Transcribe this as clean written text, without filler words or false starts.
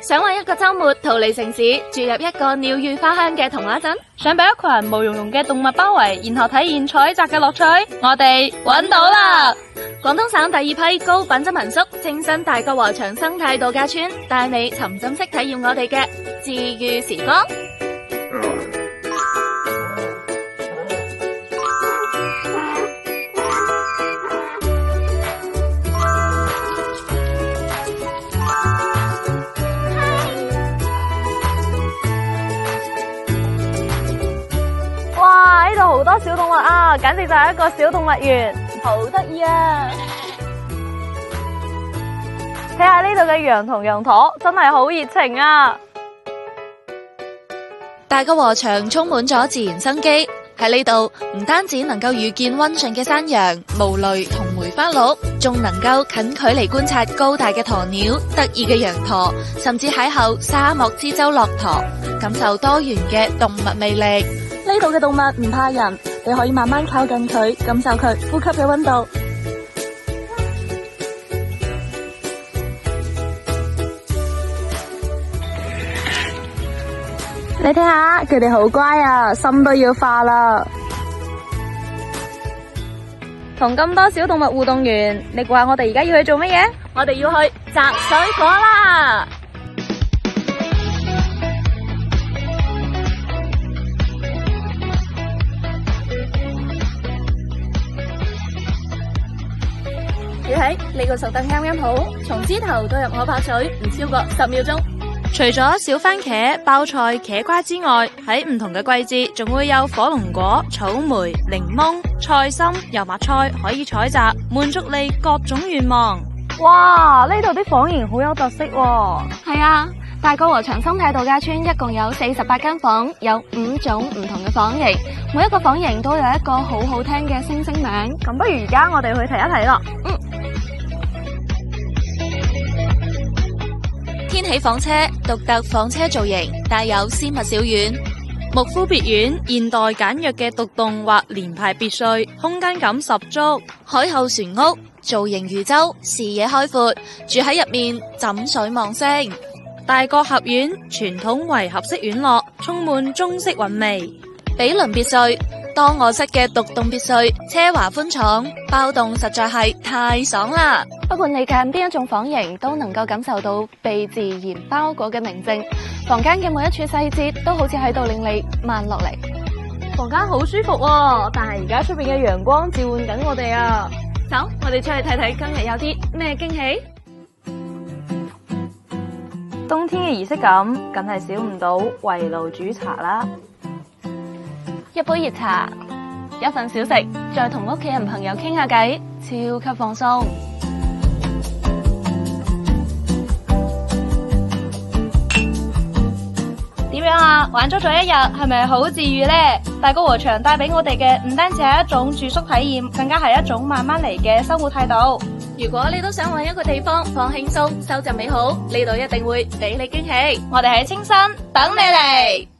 想搵一個周末逃離城市，住入一個鳥語花香嘅童話鎮，想俾一群毛茸茸嘅動物包圍，然後體驗採摘嘅樂趣，我哋搵到啦！廣東省第二批高品質民宿清新大角禾場生態度假村，帶你沉浸式體驗我哋嘅治癒時光。哇！呢度好多小動物啊，簡直就係一個小動物園，好得意啊！睇下呢度嘅羊同羊駝，真係好熱情啊！大角禾場充滿咗自然生機，喺呢度唔單止能夠遇見溫順嘅山羊、毛驢同梅花鹿，仲能夠近距離觀察高大嘅鴕鳥、得意嘅羊駝，甚至邂逅沙漠之舟駱駝，感受多元嘅動物魅力。呢度嘅動物唔怕人，你可以慢慢靠近佢，感受佢呼吸嘅溫度。你睇下，佢哋好乖啊，心都要化啦。同咁多小動物互動完，你估下我哋而家要去做乜嘢？我哋要去摘水果啦！你睇呢個熟得啱啱好，從枝頭到入我拍水，唔超過10秒鐘。除咗小番茄、包菜、茄瓜之外，喺唔同嘅季節，仲會有火龍果、草莓、檸檬、菜心、油麥菜可以採摘，滿足你各種願望。哇！呢度啲房型好有特色喎。係啊，大角禾場生態度假村一共有48間房，有5種唔同嘅房型，每一個房型都有一個好好聽嘅星星名。咁不如而家我哋去睇一睇啦。天喜房車獨特房車造型，帶有絲襪小院。木夫別院現代簡約嘅獨棟或連排別墅，空間感十足。海後船屋造型如洲，視野開闊，住喺入面枕水望星。大角峽院傳統圍合式院落，充滿中式韻味。比鄰別墅多臥室嘅獨棟別墅，奢華寬敞，包棟實在係太爽啦！不管你揀邊一種房型，都能夠感受到被自然包裹嘅寧靜。房間嘅每一處細節都好似喺度令你慢落嚟。房間好舒服喎，但係而家出邊嘅陽光召喚緊我哋啊！走，我哋出去睇睇今日有啲咩驚喜。冬天嘅儀式感，梗係少唔到圍爐煮茶啦。一杯熱茶，一份小食，再同屋企人朋友傾下偈，超級放鬆。點樣啊？玩足咗一日，係咪好治愈呢？大角禾場帶俾我哋嘅唔單止係一種住宿體驗，更加係一種慢慢嚟嘅生活態度。如果你都想揾一個地方放輕鬆、收集美好，呢度一定會俾你驚喜。我哋喺青山等你嚟。